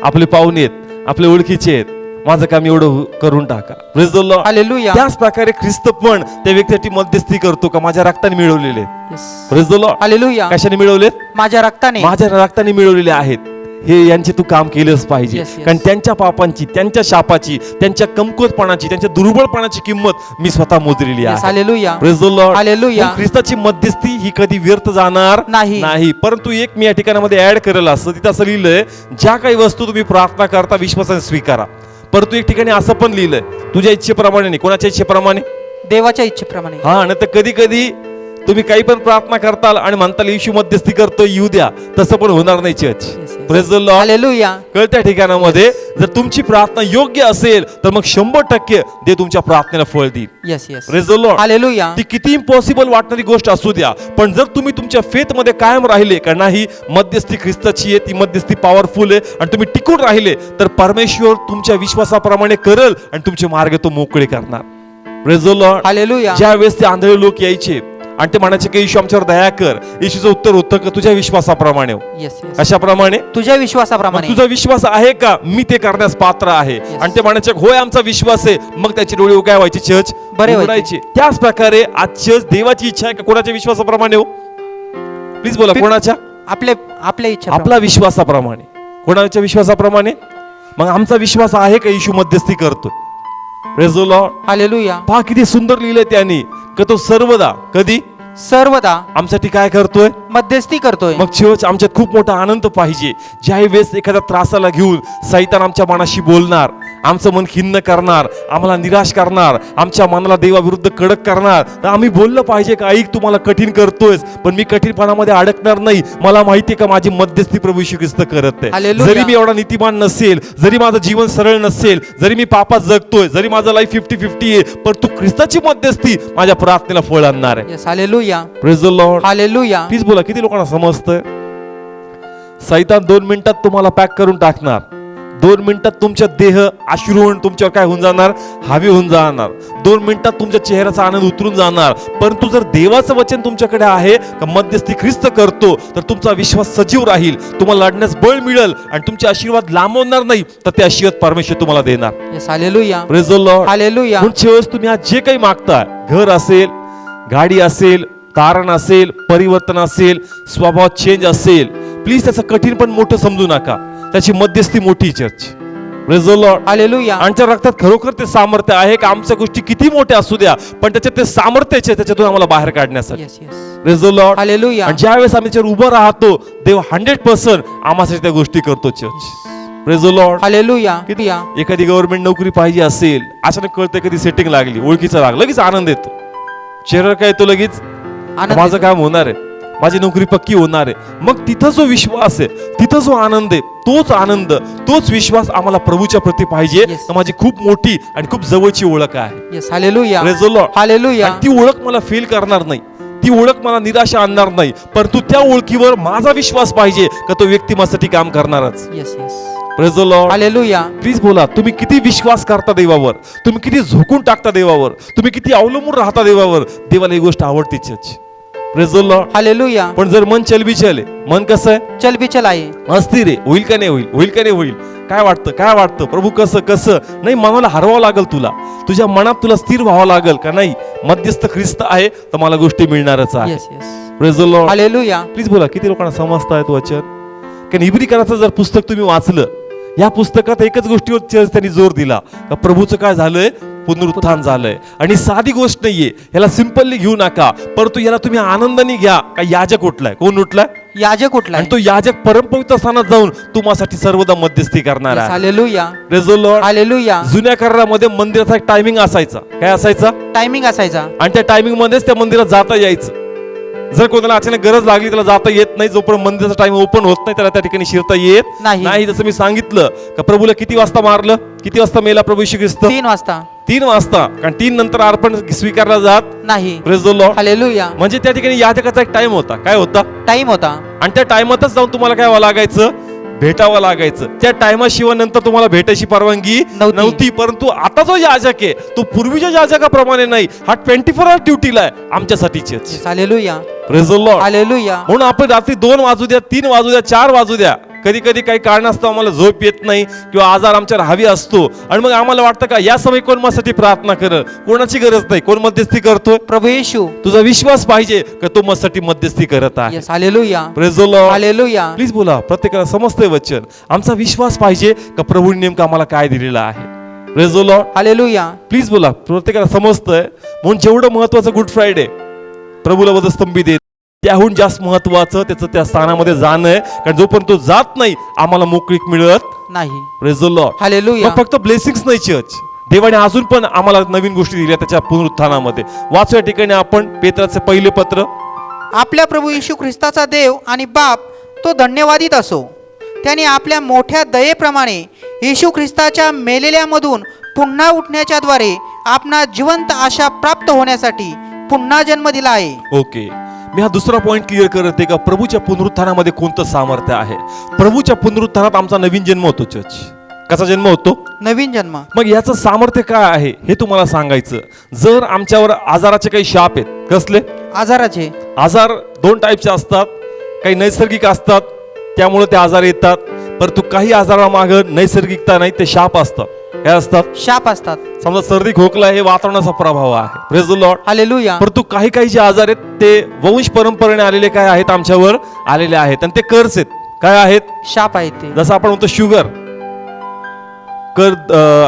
आपले पाहुणे आहेत, आपले ओळखीचे आहेत, माझं काम एवढं करून टाका. Praise the Lord. हालेलुया. त्याच प्रकारे ख्रिस्त पण त्या व्यक्तीसाठी मध्यस्थी करतो का माझ्या रक्ताने मिळवलेले. Yes. Praise the Lord. Hallelujah. कशाने मिळवलेत? माझ्या रक्ताने. माझ्या रक्ताने मिळवलेले आहेत. हे यांचे तू काम केलंच पाहिजे. Yes, yes. कारण त्यांच्या पापांची, त्यांच्या शापाची, त्यांच्या कमकुवतपणाची, त्यांच्या दुर्बळपणाची किंमत मी स्वतः मोजलेली Yes, आहे. Hallelujah. Praise the Lord. Hallelujah. मग ख्रिस्ताची मध्यस्थी ही कधी व्यर्थ जाणार नाही. परंतु एक मी या ठिकाणामध्ये ऍड करेल, असं तिथं असं लिहिलंय, ज्या काही वस्तू तुम्ही प्रार्थना करता विश्वासाने स्वीकारा. परंतु एक ठिकाणी असं पण लिहिलंय, तुझ्या इच्छेप्रमाणे नाही. कोणाच्या इच्छेप्रमाणे? देवाच्या इच्छेप्रमाणे. हा. नाही तर कधी कधी तुम्ही काही पण प्रार्थना करताल आणि म्हणताल येशू मध्यस्थी करतो, येऊ द्या. तसं पण होणार नाही church. Yes, yes. Praise the Lord. Hallelujah. कळत्या ठिकाणामध्ये जर तुमची प्रार्थना योग्य असेल तर मग 100% ते तुमच्या प्रार्थनेला फळ देईल. Yes yes. Praise the Lord. Hallelujah. ती किती इम्पॉसिबल वाटणारी गोष्ट असू द्या, पण जर तुम्ही तुमच्या फेथ मध्ये कायम राहिले का नाही, मध्यस्थी ख्रिस्ताची आहे, ती मध्यस्थी पॉवरफुल आहे आणि तुम्ही टिकून राहिले तर परमेश्वर तुमच्या विश्वासाप्रमाणे करेल आणि तुमचे मार्ग तो मोकळे करणार. Praise the Lord. हालेलुया. ज्या वेळेस ते आंधळे लोक यायचे आणि ते म्हणायचे की येशू आमच्यावर दया कर, येशूचं उत्तर होतं का तुझ्या विश्वासाप्रमाणे. Yes yes. अशाप्रमाणे तुझ्या विश्वासाप्रमाणे. तुझा विश्वास आहे का, मी ते करण्यास पात्र आहे. आणि ते म्हणायचे होय आमचा विश्वास आहे. मग त्याचे डोळे काय व्हायचे? चर्च बरे उघडायचे. त्याच प्रकारे आज चर्च देवाची इच्छा आहे का कोणाच्या विश्वासाप्रमाणे हो? प्लीज बोला, कोणाच्या? आपल्या इच्छा. आपला विश्वासाप्रमाणे. कोणाच्या विश्वासाप्रमाणे? मग आमचा विश्वास आहे का येशू मध्यस्थी करतोय. Praise the Lord. हालेलुया. पहा किती सुंदर लिहिलंय त्यांनी का तो सर्वदा, कधी? सर्वदा आमच्यासाठी काय करतोय? मध्यस्थी करतोय. मग चर्च आमच्यात खूप मोठा आनंद पाहिजे. ज्या वेळेस एखाद्या त्रासाला घेऊन सैतान आमच्या मनाशी बोलणार, आमचं मन खिन्न करणार, आम्हाला निराश करणार, आमच्या मनाला देवाविरुद्ध कडक करणार, तर आम्ही बोललं पाहिजे का ऐक तुम्हाला कठीण करतोयस पण मी कठीणपणामध्ये अडकणार नाही. मला माहितीये का माझी मध्यस्थी प्रभू येशू ख्रिस्त करत आहे. हालेलुया. जरी मी एवढा नीतिमान नसेल, जरी माझं जीवन सरळ नसेल, जरी मी पापात जगतोय, जरी माझं लाईफ 50-50 आहे, पण तू ख्रिस्ताची मध्यस्थी माझ्या प्रार्थनेला फळ आणणार आहे. Yes. Hallelujah. Praise the Lord. Hallelujah. Please बोला, किती लोकांना समजतं? सैतान 2 मिनिटात तुम्हाला पॅक करून टाकणार. 2 मिनिटात तुमच्या देह अश्रुवून तुमच्यावर काय होऊन जाणार? हावी होऊन जाणार. 2 मिनिटात तुमच्या चेहऱ्याचा आनंद उतरून जाणार. परंतु जर देवाचं वचन तुमच्याकडे आहे का मध्यस्थी ख्रिस्त करतो, तर तुमचा विश्वास सजीव राहील, तुम्हाला लढण्यास बळ मिळेल आणि तुमचे आशीर्वाद लांबवणार नाही, तर ते आशीर्वाद परमेश्वर तुम्हाला देणार. Yes. Hallelujah. Praise the Lord. Hallelujah. पुढच्या वेळेस तुम्ही आज जे काही मागता, घर असेल, गाडी असेल, तारण असेल, परिवर्तन असेल, स्वभाव चेंज असेल, प्लीज त्याचं कठीण पण मोठं समजू नका. त्याची मध्यस्थी मोठी church. Praise the Lord. Hallelujah. आमच्या रक्तात खरोखर ते सामर्थ्य आहे की आमच्या गोष्टी किती मोठ्या असू द्या पण त्याच्यात ते सामर्थ्यच आहे त्याच्यातून आम्हाला बाहेर काढण्यासाठी. Yes yes. Praise the Lord. Hallelujah. आणि ज्यावेळेस आम्ही त्याच्यावर उभं राहतो देव 100% आम्हासाठी त्या गोष्टी करतो church. Praise the Lord. Hallelujah. एखादी गव्हर्नमेंट नोकरी पाहिजे असेल अचानक कळतं कधी सेटिंग लागली ओळखीचं लागलं लगेच आनंद येतो चेहरा काय येतो लगेच आनंद माझं येतो. काम होणार आहे माझी नोकरी पक्की होणार आहे. मग तिथं जो विश्वास आहे तिथं जो आनंद आहे तोच आनंद तोच विश्वास आम्हाला प्रभूच्या प्रती पाहिजे. Yes. तर माझी खूप मोठी आणि खूप जवळची ओळख आहे. Yes. Hallelujah. Praise the Lord. Hallelujah. आणि ती ओळख मला फेल करणार नाही ती ओळख मला निराशा आणणार नाही परंतु त्या ओळखीवर माझा विश्वास पाहिजे का तो व्यक्ती माझ्यासाठी काम करणारच. Yes yes. Praise the Lord. Hallelujah. Please बोला तुम्ही किती विश्वास करता देवावर तुम्ही किती झोकून टाकता देवावर तुम्ही किती अवलंबून राहता देवावर देवाला ही गोष्ट आवडते church. Praise the Lord. Hallelujah. पण जर मन चलबिचल आहे मन कसं आहे चल बिचल आहे. अस्थिर आहे होईल का नाही होईल होईल का नाही होईल काय वाटतं प्रभू कसं कसं नाही मनाला हरवावं लागल तुझ्या मनात तुला स्थिर व्हावं लागल का नाही मध्यस्थ ख्रिस्त आहे तर मला गोष्टी मिळणारच आहे. Yes yes. Praise the Lord. Hallelujah. Please बोला किती लोकांना समजतायत वचन कारण इब्रिकराचं जर पुस्तक तुम्ही वाचलं या पुस्तकात एकच गोष्टीवर त्यांनी जोर दिला का प्रभूचं काय झालंय पुनरुत्थान झालंय आणि साधी गोष्ट नाहीये याला सिंपलली घेऊ नका परंतु याला तुम्ही आनंदाने घ्या का याजक उठलाय कोण उठलाय याजक उठलाय. आणि तो याजक परमपवित्र स्थानात जाऊन तुम्हासाठी सर्वदा मध्यस्थी करणार येस. आहे. Hallelujah. Praise the Lord. Hallelujah. जुन्या करारामध्ये मंदिराचा एक टायमिंग असायचा काय असायचा टायमिंग असायचा. आणि त्या टायमिंग मध्येच त्या मंदिरात जाता यायचं जर कोणाला अचानक गरज लागली त्याला जाता येत नाही जोपर्यंत मंदिराचा टाइम ओपन होत नाही त्याला त्या ठिकाणी शिरता येत नाही. नाही. जसं मी सांगितलं का प्रभूला किती वाजता मारलं किती वाजता मेला प्रभू येशू ख्रिस्त 3 वाजता 3 वाजता कारण 3 नंतर अर्पण स्वीकारला जात नाही. Praise the Lord. हालेलुया. म्हणजे त्या ठिकाणी याजकाचा एक टाइम होता काय होता टाइम होता. आणि त्या टाइमातच जाऊन तुम्हाला काय व्हावं लागायचं भेटावं लागायचं त्या टायमाशिवाय नंतर तुम्हाला भेटायची परवानगी नव्हती परंतु आता जो याजक आहे तो पूर्वीच्या याजकाप्रमाणे नाही हा 24 आवर ड्युटीला आहे आमच्यासाठीच. Yes. Hallelujah. Praise the Lord. Hallelujah. म्हणून आपण रात्री 2 वाजू द्या 3 वाजू द्या 4 वाजू द्या कधी कधी काही कारण असतं आम्हाला झोप येत नाही किंवा आजार आमच्यावर हवी असतो आणि मग आम्हाला वाटतं का या समय कोण माझ्यासाठी प्रार्थना करत कोणाची गरज नाही कोण मध्यस्थी करतोय प्रभू येशू. तुझा विश्वास पाहिजे का तो माझ्यासाठी मध्यस्थी करत आहे. Yes. Hallelujah. Praise the Lord. Hallelujah. Please बोला प्रत्येकाला समजतंय वचन आमचा विश्वास पाहिजे का प्रभूने नेमकं आम्हाला काय दिलेलं आहे. Praise the Lord. Hallelujah. Please बोला प्रत्येकाला समजतंय म्हणून जेवढं महत्वाचं गुड फ्रायडे प्रभूला वधस्तंभी देत त्याहून जास्त महत्वाचं त्याचं त्या स्थानामध्ये जाणं आहे कारण जोपर्यंत तो जात नाही आम्हाला मोकळीक मिळत नाही. Praise the Lord. हालेलुया. मग फक्त ब्लेसिंग्स नाही चर्च देवाने अजून पण आम्हाला नवीन गोष्टी दिल्या त्याच्या पुनरुत्थानामध्ये वाचू या ठिकाणी आपण पेत्राचे पहिले पत्र आपल्या प्रभू येशू ख्रिस्ताचा देव आणि बाप तो धन्यवादित असो त्याने आपल्या मोठ्या दयेप्रमाणे येशू ख्रिस्ताच्या मेलेल्यामधून पुन्हा उठण्याच्या द्वारे आपणा जिवंत आशा प्राप्त होण्यासाठी पुन्हा जन्म दिला आहे. ओके मी हा दुसरा पॉइंट क्लिअर करते का प्रभूच्या पुनरुत्थानामध्ये कोणतं सामर्थ्य आहे. प्रभूच्या पुनरुत्थानात आमचा नवीन जन्म होतो चर्च कसा जन्म होतो नवीन जन्म. मग याचं सामर्थ्य काय आहे हे तुम्हाला सांगायचं जर आमच्यावर आजाराचे काही शाप आहेत कसले आजाराचे आजार 2 टाईपचे असतात काही नैसर्गिक असतात त्यामुळे ते आजार येतात परंतु काही आजारामागं नैसर्गिकता नाही ते शाप असतात काय असतात शाप असतात. समजा सर्दी खोकला हे वातावरणाचा प्रभाव आहे. Praise the Lord. हालेलुया. परंतु काही जे आजार आहेत ते वंश परंपरेने आलेले काय आहेत आमच्यावर आलेले आहेत आणि ते कर्ज आहेत काय आहेत शाप आहेत ते. जसं आपण म्हणतो शुगर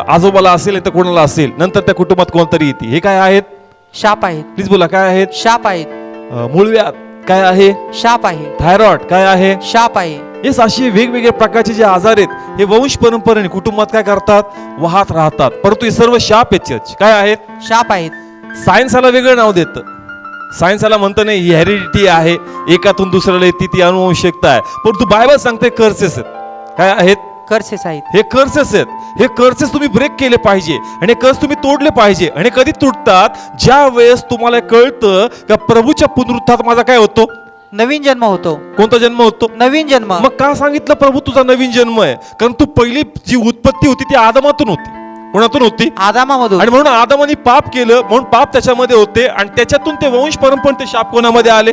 आजोबाला असेल तर कोणाला असेल नंतर त्या कुटुंबात कोणतरी येते हे काय आहेत शाप आहेत. प्लीज बोला काय आहेत शाप आहेत. मूळव्याध काय आहे शाप आहे. थायरॉइड काय आहे शाप आहे. हे असे वेगवेगळ्या प्रकारचे जे आजार आहेत हे वंश परंपरेने कुटुंबात काय करतात वाहत राहतात परंतु हे सर्व शाप आहेत चर्च काय आहेत शाप आहेत. सायन्साला वेगळं नाव देतं सायन्साला म्हणतं नाही ही हेरिडिटी आहे एकातून दुसऱ्याला येते ती अनुवंशिकता आहे परंतु बायबल सांगते कर्सेस आहेत काय आहेत कर्सेस आहेत. हे कर्सेस आहेत हे कर्सेस तुम्ही ब्रेक केले पाहिजे आणि हे कर्स तुम्ही तोडले पाहिजे आणि कधी तुटतात ज्या वेळेस तुम्हाला कळतं का प्रभूच्या पुनरुत्थानात माझा काय होतो नवीन जन्म होतो. कोणता जन्म होतो नवीन जन्म. मग का सांगितलं प्रभू तुझा नवीन जन्म आहे कारण तू पहिली जी उत्पत्ती होती ती आदमातून होती कोणातून होती आदामामधून आणि म्हणून आदमाने पाप केलं म्हणून पाप त्याच्यामध्ये होते आणि त्याच्यातून ते वंश परंपरा ते शाप कोणामध्ये आले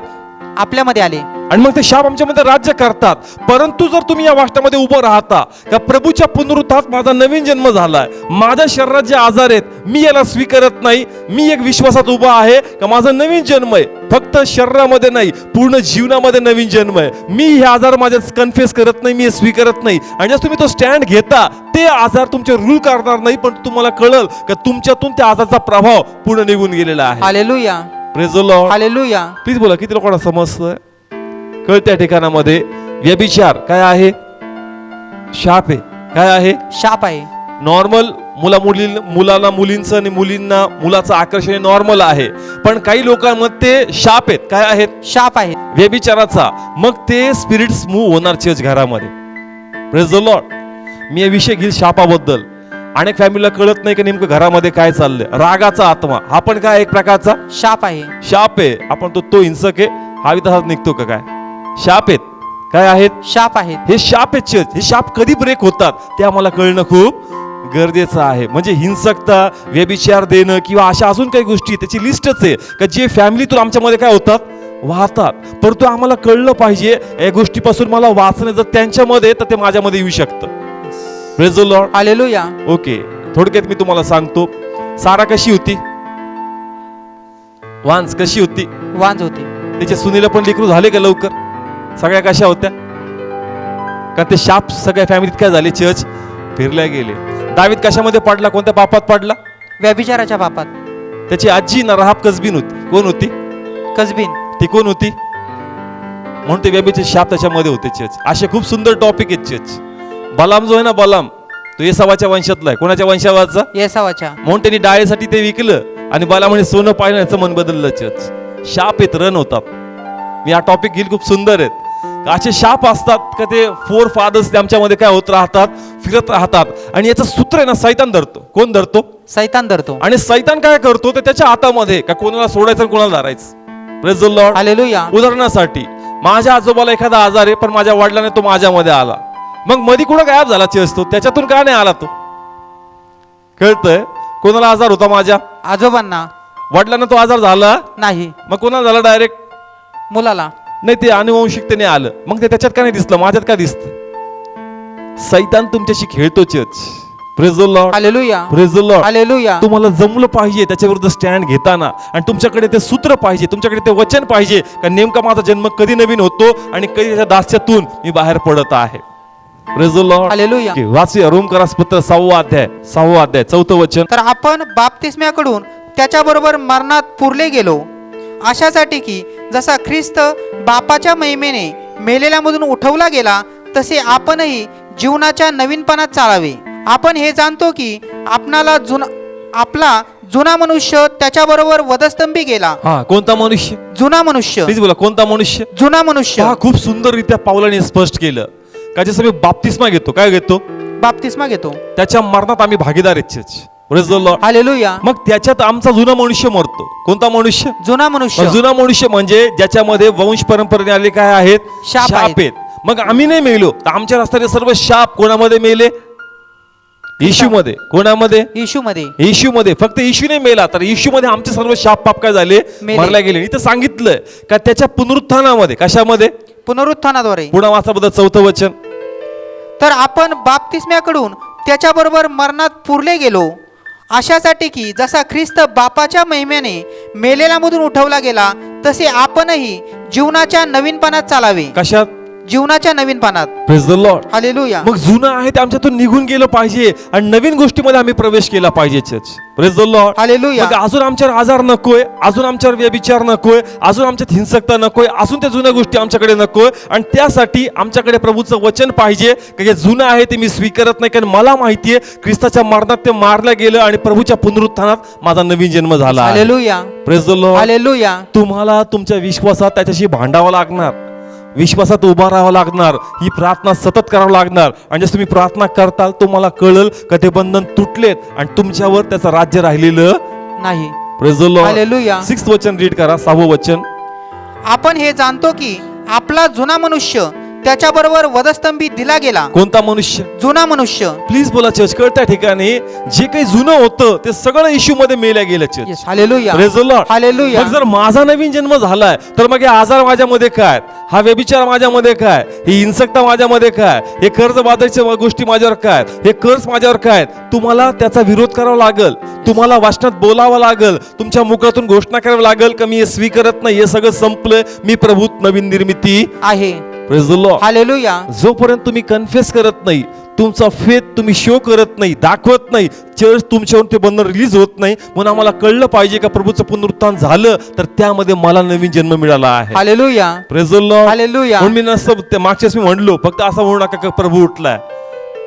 आपल्यामध्ये आले आणि मग ते शाप आमच्यामध्ये राज्य करतात. परंतु जर तुम्ही या वाष्टामध्ये उभं राहता का प्रभूच्या पुनरुत्थानात माझा नवीन जन्म झालाय, माझ्या शरीरात जे आजार आहेत मी याला स्वीकारत नाही, मी एक विश्वासात उभा आहे का माझा नवीन जन्म आहे, फक्त शरीरामध्ये नाही पूर्ण जीवनामध्ये नवीन जन्म आहे, मी हे आजार माझ्या कन्फेस करत नाही, मी हे स्वीकारत नाही. आणि जर तुम्ही तो स्टँड घेता ते आजार तुमचे रूल करणार नाही, पण तुम्हाला कळल का तुमच्यातून त्या आजाराचा प्रभाव पूर्ण निघून गेलेला आहे. Hallelujah, praise the Lord. Hallelujah. Please बोला, किती लोकांना समजतंय? कळत्या ठिकाणामध्ये व्यभिचार काय आहे? शाप आहे. काय आहे? शाप आहे. नॉर्मल मुलाला मुलींचं आणि मुलींना मुलाचं आकर्षण नॉर्मल आहे, पण काही लोकांमध्ये शाप आहेत. काय आहेत? शाप आहे व्यभिचाराचा. मग ते स्पिरिट्स मूव्ह होणार चर्च घरामध्ये. Praise the Lord. मी हे विषय घेईल शापाबद्दल. अनेक फॅमिलीला कळत नाही की नेमकं घरामध्ये काय चाललंय. रागाचा आत्मा हा पण काय एक प्रकारचा शाप आहे. शाप आहे. आपण तो हिंसक आहे हा तसाच निघतो का? काय शाप आहेत? काय आहेत? शाप आहेत. हे शाप आहेत चर्च. हे शाप कधी ब्रेक होतात ते आम्हाला कळणं खूप गरजेचं आहे. म्हणजे हिंसकता, व्यभिचार देणं किंवा अशा अजून काही गोष्टी त्याची लिस्टच आहे का जे फॅमिलीतून आमच्यामध्ये काय होतात, वाहतात. परंतु आम्हाला कळलं पाहिजे या गोष्टीपासून मला वाचणं जर त्यांच्यामध्ये तर ते माझ्यामध्ये येऊ शकतं. Praise the Lord. Hallelujah. Okay, थोडक्यात मी तुम्हाला सांगतो. सारा कशी होती? वांस कशी होती? वांज होते. त्याच्या सुनीला पण लेकरू झाले का लवकर? सगळ्या कशा होत्या? का ते शाप सगळ्या फॅमिलीत काय झाले? चर्च फिरल्या गेले. दावीद कशामध्ये पडला? कोणत्या पापात पडला? व्यभिचाराच्या पापात. त्याची आजी ना राहाब कसबीन होती. कोण होती? कसबीन. ती कोण होती? म्हणून ते व्यभिचार शाप त्याच्यामध्ये होते चर्च. असे खूप सुंदर टॉपिक आहेत चर्च. बलाम जो आहे ना, बलाम तो येसावाच्या वंशातला आहे. कोणाच्या वंशावाचा? येसावाच्या. म्हणून त्यांनी डाळीसाठी ते विकलं आणि बलामाने सोनं पाहिलं, याचं मन बदललं चर्च. शाप आहेत, रन होतात. मी हा टॉपिक घेईल, खूप सुंदर आहेत. असे शाप असतात का ते फोर फादर्स आमच्यामध्ये काय होत राहतात, फिरत राहतात. आणि याचं सूत्र आहे ना, सैतान धरतो. कोण धरतो? सैतान धरतो. आणि सैतान काय करतो तर त्याच्या हातामध्ये का कोणाला सोडायचं आणि कोणाला धरायचं. Praise the Lord. हालेलुया. उदाहरणासाठी माझ्या आजोबाला एखादा आजार आहे, पण माझ्या वडिलांनी तो माझ्यामध्ये आला. मग मध्ये कुठं गायब झाला चर्च? तो त्याच्यातून का नाही आला? तो कळतंय? कोणाला आजार होता? माझ्या आजोबांना. वडिलांना तो आजार झाला नाही. मग कोणाला झाला? डायरेक्ट मुलाला. नाही, ते अनुवंशिकतेने आलं. मग ते त्याच्यात का नाही दिसलं? माझ्यात का दिसतं? सैतान तुमच्याशी खेळतो church. Praise the Lord. Hallelujah. Praise the Lord. Hallelujah. तुम्हाला जमलं पाहिजे त्याच्या विरुद्ध स्टँड घेताना, आणि तुमच्याकडे ते सूत्र पाहिजे, तुमच्याकडे ते वचन पाहिजे का नेमका माझा जन्म कधी नवीन होतो आणि कधी त्याच्या दास्यातून मी बाहेर पडत आहे. Praise the Lord. हालेलुया. वाचूया रोमकरास पत्र 6वा अध्याय 4थं वचन. तर आपण बाप्तिस्म्याकडून त्याच्याबरोबर मरणात पुरले गेलो, अशासाठी की जसा ख्रिस्त बापाच्या महिमेने मेलेल्यामधून उठवला गेला, तसे आपणही जीवनाच्या नवीनपणात चालावे. आपण हे जाणतो की आपला जुना मनुष्य त्याच्याबरोबर वधस्तंभी गेला. हा, कोणता मनुष्य? जुना मनुष्य. प्लीज बोला, कोणता मनुष्य? जुना मनुष्य. हा, खूप सुंदररित्या पावलाने स्पष्ट केलं का जसं मी बाप्तिस्मा घेतो, काय घेतो? बाप्तिस्मा घेतो. त्याच्या मरणात आम्ही भागीदार आहेत. Praise the Lord. हालेलुया. मग त्याच्यात आमचा जुना मनुष्य मरतो. कोणता मनुष्य? जुना मनुष्य. जुना मनुष्य म्हणजे ज्याच्यामध्ये वंश परंपरेने आले काय आहेत? शाप आहेत. मग आम्ही नाही मेलो तर आमच्या रस्त्याने सर्व शाप कोणामध्ये मेले? येशूमध्ये. कोणामध्ये? येशूमध्ये. येशूमध्ये. फक्त येशू नाही मेला तर येशूमध्ये आमचे सर्व शाप पाप काय झाले? मरल्या गेले. इथं सांगितलंय का त्याच्या पुनरुत्थानामध्ये. कशामध्ये? पुनरुत्थानाद्वारे. पुन्हा वाचा 4थं वचन. तर आपण बाप्तिस्म्याकडून त्याच्याबरोबर मरणात पुरले गेलो, अशासाठी की जसा ख्रिस्त बापाच्या महिमेने मेलेल्यामधून उठवला गेला, तसे आपणही जीवनाच्या नवीनपणात चालावे. कशात? जीवनाच्या नवीनपणात. Praise the Lord. हालेलुया. मग जुनं आहे ते आमच्यातून निघून गेलं पाहिजे आणि नवीन गोष्टीमध्ये आम्ही प्रवेश केला पाहिजे church. Praise the Lord. Hallelujah. मग अजून आमच्यावर आजार नकोय, अजून आमच्यावर व्यभिचार नकोय, अजून आमच्यात हिंसकता नकोय, अजून त्या जुन्या गोष्टी आमच्याकडे नकोय. आणि त्यासाठी आमच्याकडे प्रभूचं वचन पाहिजे की जे जुनं आहे ते मी स्वीकारत नाही, कारण मला माहितीये ख्रिस्ताच्या मरणात ते मारलं गेलं आणि प्रभूच्या पुनरुत्थानात माझा नवीन जन्म झाला. Hallelujah. Praise the Lord. Hallelujah. तुम्हाला तुमच्या विश्वासात त्याच्याशी भांडावं लागणार, विश्वासात उभा राहावं लागणार, ही प्रार्थना सतत करावं लागणार. आणि जसं तुम्ही प्रार्थना करताल तुम्हाला कळल का ते बंधन तुटलेत आणि तुमच्यावर त्याचं राज्य राहिलेलं नाही. Praise the Lord. Hallelujah. 6th वचन रीड करा, 6वं वचन. आपण हे जाणतो की आपला जुना मनुष्य त्याच्याबरोबर वधस्तंभी दिला गेला. कोणता मनुष्य? जुना मनुष्य. प्लीज बोला चर्च. कळत्या ठिकाणी जे काही जुनं होतं ते सगळं येशू मध्ये मेल्या गेलं church. Yes, hallelujah. Praise the Lord. Hallelujah. मग जर माझा नवीन जन्म झालाय तर मग हे आजार माझ्यामध्ये काय, हा व्यभिचार माझ्यामध्ये काय, ही हिंसकता माझ्यामध्ये काय, हे कर्जबाजारीच्या गोष्टी माझ्यावर काय, हे कर्ज माझ्यावर काय, तुम्हाला त्याचा विरोध करावा लागल. तुम्हाला वाचनात बोलावं लागल. तुमच्या मुखातून घोषणा करावी लागल की मी हे स्वीकारत नाही, हे सगळं संपलंय, मी प्रभूत नवीन निर्मिती आहे. Praise the Lord. हालेलुया. जोपर्यंत तुम्ही कन्फेस करत नाही, तुमचा फेथ तुम्ही शो करत नाही, दाखवत नाही, चर्च तुमच्यावर ते बंधन रिलीज होत नाही. म्हणून आम्हाला कळलं पाहिजे का प्रभूचं पुनरुत्थान झालं तर त्यामध्ये मला नवीन जन्म मिळाला आहे. Hallelujah. Praise the Lord. Hallelujah. म्हणून मी नसतं ते मागच्याच मी म्हणलो, फक्त असं म्हणू नका का प्रभू उठलाय.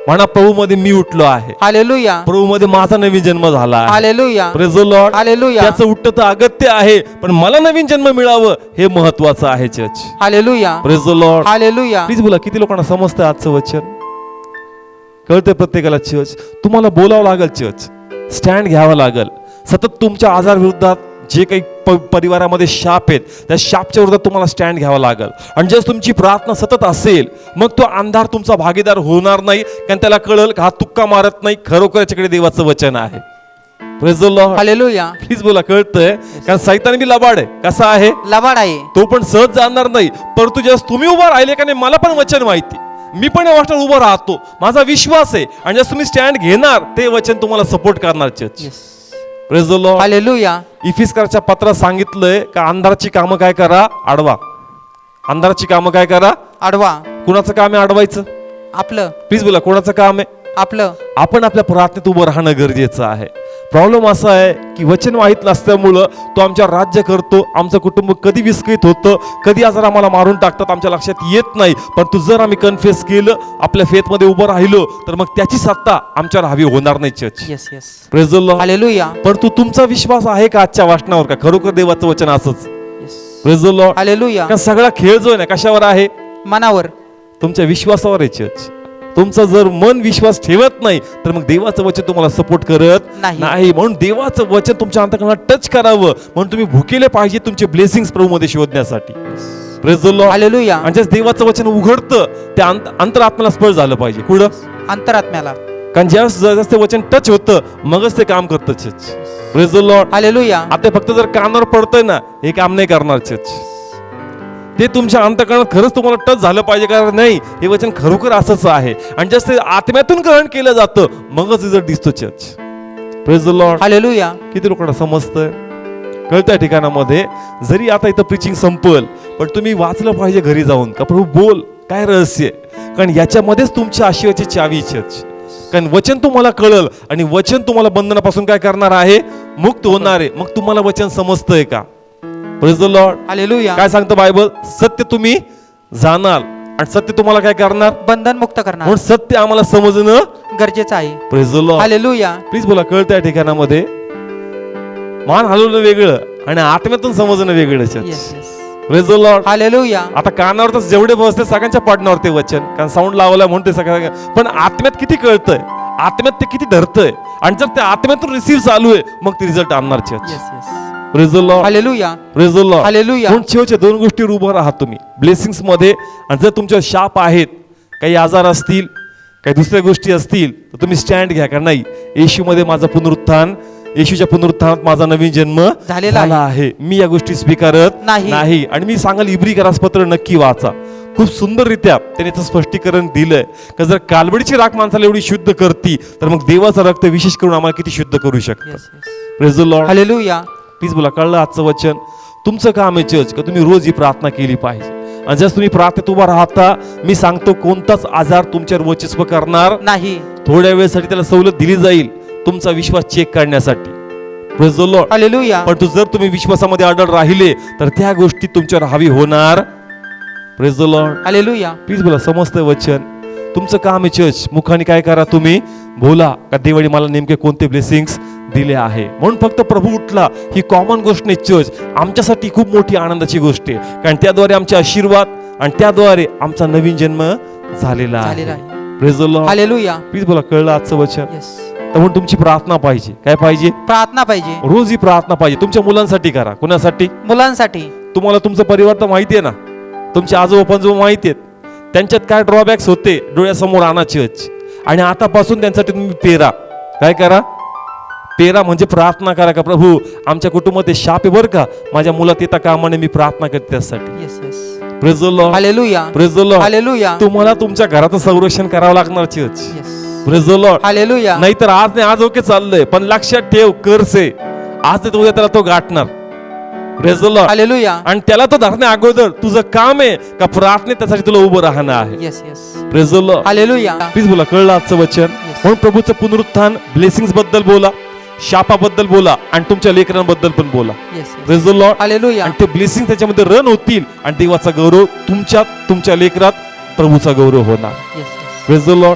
म्हणा प्रभू मध्ये मी उठलो आहे, हालेलुया. प्रभू मध्ये माझा नवीन जन्म झाला आहे. Hallelujah. Praise the Lord. Hallelujah. त्याचं उठतं तर अगत्य आहे, पण मला नवीन जन्म मिळावं हे महत्वाचं आहे church. Hallelujah. Praise the Lord. Hallelujah. Please बोला. किती लोकांना समजतं आजचं वचन? कळते प्रत्येकाला चर्च. तुम्हाला बोलावं लागल चर्च, स्टँड घ्यावं लागल. सतत तुमच्या आजार विरुद्धात जे काही परिवारामध्ये शाप आहेत त्या शापच्या विरोधात तुम्हाला स्टँड घ्यावा लागल. आणि जर तुमची प्रार्थना सतत असेल मग तो अंधार तुमचा भागीदार होणार नाही, कारण त्याला कळल का हा तुक्का मारत नाही, खरोखर याच्याकडे देवाचं वचन आहे. Praise the Lord. Hallelujah. Please बोला. कळतंय? कारण सैतान बी लबाड आहे. कसा आहे? लबाड आहे. तो पण सहज जाणार नाही. परंतु जेव्हा तुम्ही उभा राहिले का नाही, मला पण वचन माहिती, मी पण या वाटत उभा राहतो, माझा विश्वास आहे, आणि जर तुम्ही स्टँड घेणार ते वचन तुम्हाला सपोर्ट करणार church. Praise the Lord. Hallelujah. इफिसकरच्या पत्रात सांगितलंय का अंधाराची कामं काय करा? अडवा. अंधाराची कामं काय करा? आडवा. कुणाचं काम आहे अडवायचं? आपलं. प्लीज बोला. कोणाचं काम आहे? आपलं. आपण आपल्या प्रार्थनेत उभं राहणं गरजेचं आहे. प्रॉब्लेम असा आहे की वचन माहित नसल्यामुळं तो आमच्या राज्य करतो, आमचं कुटुंब कधी विस्कळीत होतं, कधी आजार आम्हाला मारून टाकतात, आमच्या लक्षात येत नाही. पण तू जर आम्ही कन्फेस केलं, आपल्या फेथ मध्ये उभं राहिलो, तर मग त्याची सत्ता आमच्यावर हवी होणार नाही church. Yes yes. Praise the Lord. Hallelujah. पण तुमचा विश्वास आहे का आजच्या वाचनावर का खरोखर देवाचं वचन असंच? Praise the Lord. हालेलुया. कारण सगळा खेळ जो आहे ना कशावर आहे? मनावर. तुमच्या विश्वासावर आहे चर्च. तुमचं जर मन विश्वास ठेवत नाही तर मग देवाचं वचन तुम्हाला सपोर्ट करत नाही. म्हणून देवाचं वचन तुमच्या अंतःकरणात टच करावं, म्हणून तुम्ही भुकेले पाहिजे तुमचे ब्लेसिंग्स प्रभू मध्ये शोधण्यासाठी. Praise the Lord. हालेलुया. आणि ज्यास देवाचं वचन उघडतं त्या अंतरात्म्याला स्पर्श झालं पाहिजे. कुठं? अंतरात्म्याला. कारण ज्यावेळेस ते वचन टच होतं मगच ते काम करतं church. Praise the Lord. Hallelujah. आता फक्त जर कानावर पडतंय ना हे काम नाही करणार चर्च. ते तुमच्या अंतःकरणात खरंच तुम्हाला टच झालं पाहिजे, कारण नाही हे वचन खरोखर असंच आहे, आणि जास्त आत्म्यातून ग्रहण केलं जातं मगच रिझल्ट दिसतो church. Praise the Lord. Hallelujah. किती लोकांना समजतंय? कळत्या ठिकाणामध्ये जरी आता इथं प्रीचिंग संपल पण तुम्ही वाचलं पाहिजे घरी जाऊन का प्रभू बोल काय रहस्य, कारण याच्यामध्येच तुमच्या आशीर्वादाची चावी चर्च. कारण वचन तुम्हाला कळल आणि वचन तुम्हाला बंधनापासून काय करणार आहे? मुक्त होणार आहे. मग तुम्हाला वचन समजतंय का? Praise the Lord. हालेलुया. काय सांगतं बायबल? सत्य तुम्ही जाणाल आणि सत्य तुम्हाला काय करणार? बंधन मुक्त करणार. म्हणून सत्य आम्हाला समजणं गरजेचं आहे. Praise the Lord. Hallelujah. Please बोला. कळत्या ठिकाणामध्ये मान हलवणं वेगळं आणि आत्म्यातून समजणं वेगळं. Yes yes. Praise the Lord. Hallelujah. आता कानावर तर जेवढे बसते सगळ्यांच्या पाडण्यावर ते वचन, कारण साऊंड लावला म्हणून ते सगळं, पण आत्म्यात किती कळतंय, आत्म्यात ते किती धरतंय, आणि जर ते आत्म्यातून रिसीव्ह चालू आहे मग ते रिझल्ट आणणार church. Yes yes. Praise the Lord. Hallelujah. Praise the Lord. Hallelujah. म्हणून शेवटच्या दोन गोष्टीवर उभं राहा तुम्ही ब्लेसिंग्स मध्ये. आणि जर तुमच्या शाप आहेत, काही आजार असतील, काही दुसऱ्या गोष्टी असतील, तर तुम्ही स्टँड घ्या का नाही येशूमध्ये माझं पुनरुत्थान, येशूच्या पुनरुत्थानात माझा नवीन जन्म झालेला आहे, मी या गोष्टी स्वीकारत नाही. आणि मी सांगाल इब्री पत्र नक्की वाचा. खूप सुंदररित्या त्याने याचं स्पष्टीकरण दिलंय का जर कालवडीची राख माणसाला एवढी शुद्ध करती तर मग देवाचं रक्त विशेष करून आम्हाला किती शुद्ध करू शकतं. Yes yes. Praise the Lord. Hallelujah. Please बोला. कळलं आजचं वचन? तुमचं काम आहे चर्च का तुम्ही रोज ही प्रार्थना केली पाहिजे, आणि जर तुम्ही प्रार्थनेत उभा राहता मी सांगतो कोणताच आजार तुमच्यावर वर्चस्व करणार नाही. थोड्या वेळेसाठी त्याला सवलत दिली जाईल तुमचा विश्वास चेक करण्यासाठी. Praise the Lord. हालेलुया. पण जर तुम्ही विश्वासामध्ये अडळ राहिले तर त्या गोष्टी तुमच्यावर हवी होणार. Praise the Lord. Hallelujah. Please बोला. समजतंय वचन? तुमचं काम आहे चर्च मुखाने काय करा तुम्ही बोला का देवाने मला नेमके कोणते ब्लेसिंग्स दिले आहे. म्हणून फक्त प्रभू उठला ही कॉमन गोष्ट नाही चर्च, आमच्यासाठी खूप मोठी आनंदाची गोष्ट आहे, कारण त्याद्वारे आमचे आशीर्वाद आणि त्याद्वारे आमचा नवीन जन्म झालेला आहे. Praise the Lord. Hallelujah. Please बोला. कळलं आजचं वचन? येस. तर म्हणून तुमची प्रार्थना पाहिजे. काय पाहिजे? प्रार्थना पाहिजे. रोज ही प्रार्थना पाहिजे. तुमच्या मुलांसाठी करा. कुणासाठी? मुलांसाठी. तुम्हाला तुमचं परिवार तर माहिती आहे ना, तुमचे आजोबा पंजोबा माहिती आहेत, त्यांच्यात काय ड्रॉबॅक्स होते डोळ्यासमोर आणायचेच. आणि आतापासून त्यांच्यासाठी तुम्ही पेरा. काय करा? पेरा म्हणजे प्रार्थना करा का प्रभू आमच्या कुटुंबात हे शाप आहे बरं का, माझ्या मुलात येता कामाने मी प्रार्थना करते त्यासाठी. Yes yes. Praise the Lord. Hallelujah. Praise the Lord. Hallelujah. तुम्हाला तुमच्या घराचं संरक्षण करावं लागणारच. Yes. Praise the Lord. Hallelujah. नाहीतर आज नाही आज ओके चाललंय, पण लक्षात ठेव कर्स आहे आज नाही तर उद्या त्याला तो गाठणार. Praise the Lord. हालेलुया. आणि त्याला तो धरण्या अगोदर तुझं काम आहे का प्रार्थनेत त्यासाठी तुला उभं राहणं आहे. Yes yes. Praise the Lord. Hallelujah. Please बोला, कळलं आजचं वचन? म्हणून प्रभूचं पुनरुत्थान, ब्लेसिंग्स बद्दल बोला, शापाबद्दल बोला आणि तुमच्या लेकरांबद्दल पण बोला. Yes yes. Praise the Lord. Hallelujah. आणि ते ब्लेसिंग त्याच्यामध्ये रन होतील आणि देवाचा गौरव तुमच्यात, तुमच्या लेकरात प्रभूचा गौरव होणार. Yes yes. Praise the Lord.